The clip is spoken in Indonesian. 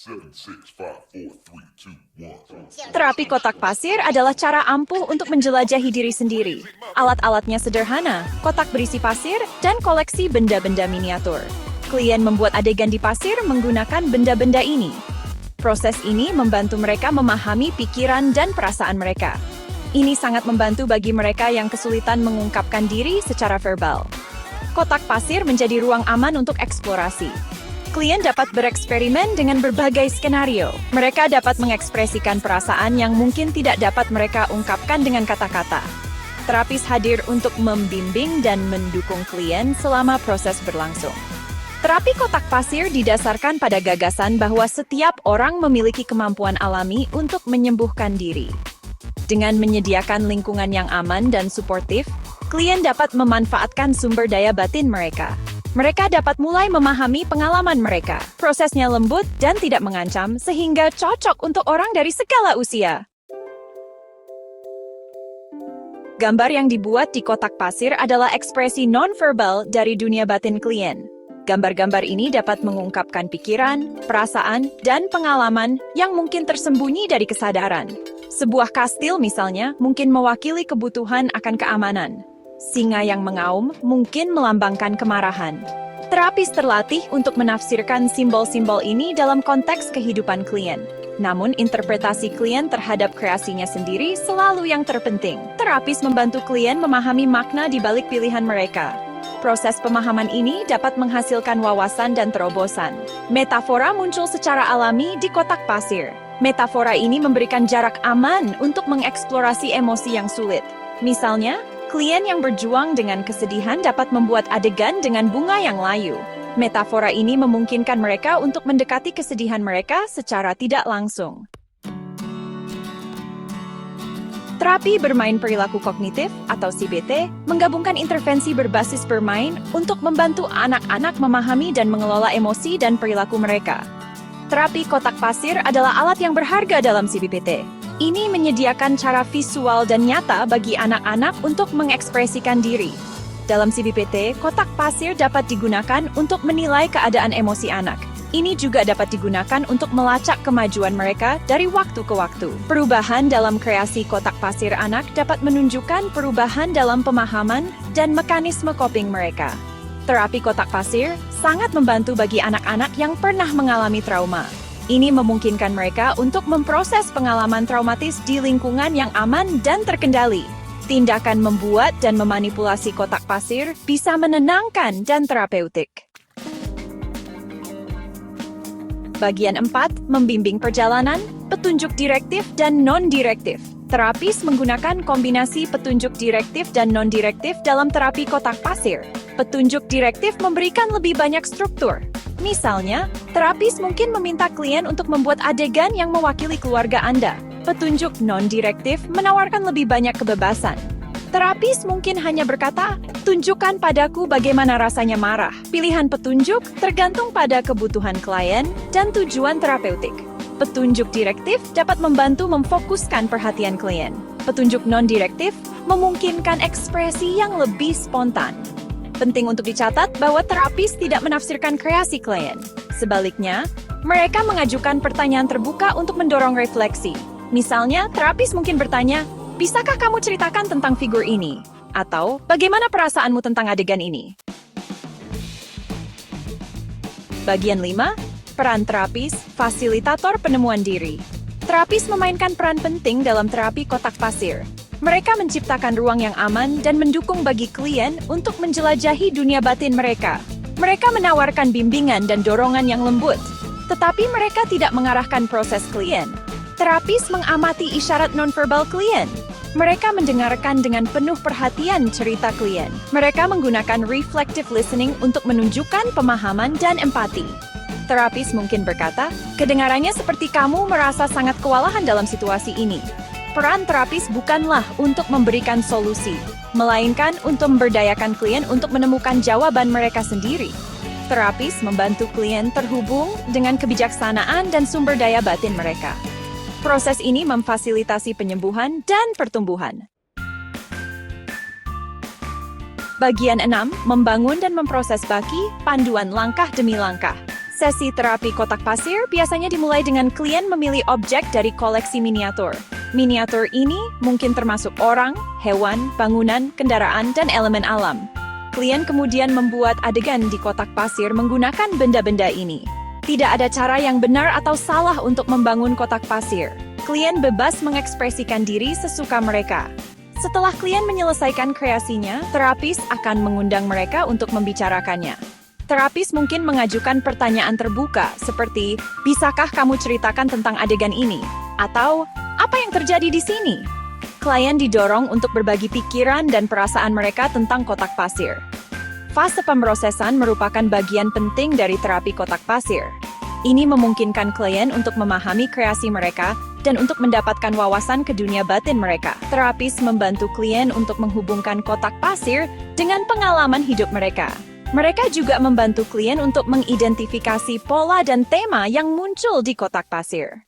7, 6, 5, 4, 3, 2, 1. Terapi kotak pasir adalah cara ampuh untuk menjelajahi diri sendiri. Alat-alatnya sederhana, kotak berisi pasir, dan koleksi benda-benda miniatur. Klien membuat adegan di pasir menggunakan benda-benda ini. Proses ini membantu mereka memahami pikiran dan perasaan mereka. Ini sangat membantu bagi mereka yang kesulitan mengungkapkan diri secara verbal. Kotak pasir menjadi ruang aman untuk eksplorasi. Klien dapat bereksperimen dengan berbagai skenario. Mereka dapat mengekspresikan perasaan yang mungkin tidak dapat mereka ungkapkan dengan kata-kata. Terapis hadir untuk membimbing dan mendukung klien selama proses berlangsung. Terapi kotak pasir didasarkan pada gagasan bahwa setiap orang memiliki kemampuan alami untuk menyembuhkan diri. Dengan menyediakan lingkungan yang aman dan suportif, klien dapat memanfaatkan sumber daya batin mereka. Mereka dapat mulai memahami pengalaman mereka. Prosesnya lembut dan tidak mengancam, sehingga cocok untuk orang dari segala usia. Gambar yang dibuat di kotak pasir adalah ekspresi non-verbal dari dunia batin klien. Gambar-gambar ini dapat mengungkapkan pikiran, perasaan, dan pengalaman yang mungkin tersembunyi dari kesadaran. Sebuah kastil misalnya mungkin mewakili kebutuhan akan keamanan. Singa yang mengaum mungkin melambangkan kemarahan. Terapis terlatih untuk menafsirkan simbol-simbol ini dalam konteks kehidupan klien. Namun, interpretasi klien terhadap kreasinya sendiri selalu yang terpenting. Terapis membantu klien memahami makna di balik pilihan mereka. Proses pemahaman ini dapat menghasilkan wawasan dan terobosan. Metafora muncul secara alami di kotak pasir. Metafora ini memberikan jarak aman untuk mengeksplorasi emosi yang sulit. Misalnya, klien yang berjuang dengan kesedihan dapat membuat adegan dengan bunga yang layu. Metafora ini memungkinkan mereka untuk mendekati kesedihan mereka secara tidak langsung. Terapi bermain perilaku kognitif atau CBT menggabungkan intervensi berbasis bermain untuk membantu anak-anak memahami dan mengelola emosi dan perilaku mereka. Terapi kotak pasir adalah alat yang berharga dalam CBT. Ini menyediakan cara visual dan nyata bagi anak-anak untuk mengekspresikan diri. Dalam CBT, kotak pasir dapat digunakan untuk menilai keadaan emosi anak. Ini juga dapat digunakan untuk melacak kemajuan mereka dari waktu ke waktu. Perubahan dalam kreasi kotak pasir anak dapat menunjukkan perubahan dalam pemahaman dan mekanisme coping mereka. Terapi kotak pasir sangat membantu bagi anak-anak yang pernah mengalami trauma. Ini memungkinkan mereka untuk memproses pengalaman traumatis di lingkungan yang aman dan terkendali. Tindakan membuat dan memanipulasi kotak pasir bisa menenangkan dan terapeutik. Bagian 4, membimbing perjalanan, petunjuk direktif dan non-direktif. Terapis menggunakan kombinasi petunjuk direktif dan non-direktif dalam terapi kotak pasir. Petunjuk direktif memberikan lebih banyak struktur. Misalnya, terapis mungkin meminta klien untuk membuat adegan yang mewakili keluarga Anda. Petunjuk non-direktif menawarkan lebih banyak kebebasan. Terapis mungkin hanya berkata, tunjukkan padaku bagaimana rasanya marah. Pilihan petunjuk tergantung pada kebutuhan klien dan tujuan terapeutik. Petunjuk direktif dapat membantu memfokuskan perhatian klien. Petunjuk non-direktif memungkinkan ekspresi yang lebih spontan. Penting untuk dicatat bahwa terapis tidak menafsirkan kreasi klien. Sebaliknya, mereka mengajukan pertanyaan terbuka untuk mendorong refleksi. Misalnya, terapis mungkin bertanya, bisakah kamu ceritakan tentang figur ini? Atau, bagaimana perasaanmu tentang adegan ini? Bagian 5, peran terapis, fasilitator penemuan diri. Terapis memainkan peran penting dalam terapi kotak pasir. Mereka menciptakan ruang yang aman dan mendukung bagi klien untuk menjelajahi dunia batin mereka. Mereka menawarkan bimbingan dan dorongan yang lembut, tetapi mereka tidak mengarahkan proses klien. Terapis mengamati isyarat nonverbal klien. Mereka mendengarkan dengan penuh perhatian cerita klien. Mereka menggunakan reflective listening untuk menunjukkan pemahaman dan empati. Terapis mungkin berkata, kedengarannya seperti kamu merasa sangat kewalahan dalam situasi ini. Peran terapis bukanlah untuk memberikan solusi, melainkan untuk memberdayakan klien untuk menemukan jawaban mereka sendiri. Terapis membantu klien terhubung dengan kebijaksanaan dan sumber daya batin mereka. Proses ini memfasilitasi penyembuhan dan pertumbuhan. Bagian 6, membangun dan memproses baki, panduan langkah demi langkah. Sesi terapi kotak pasir biasanya dimulai dengan klien memilih objek dari koleksi miniatur. Miniatur ini mungkin termasuk orang, hewan, bangunan, kendaraan, dan elemen alam. Klien kemudian membuat adegan di kotak pasir menggunakan benda-benda ini. Tidak ada cara yang benar atau salah untuk membangun kotak pasir. Klien bebas mengekspresikan diri sesuka mereka. Setelah klien menyelesaikan kreasinya, terapis akan mengundang mereka untuk membicarakannya. Terapis mungkin mengajukan pertanyaan terbuka seperti, bisakah kamu ceritakan tentang adegan ini? Atau, apa yang terjadi di sini? Klien didorong untuk berbagi pikiran dan perasaan mereka tentang kotak pasir. Fase pemrosesan merupakan bagian penting dari terapi kotak pasir. Ini memungkinkan klien untuk memahami kreasi mereka dan untuk mendapatkan wawasan ke dunia batin mereka. Terapis membantu klien untuk menghubungkan kotak pasir dengan pengalaman hidup mereka. Mereka juga membantu klien untuk mengidentifikasi pola dan tema yang muncul di kotak pasir.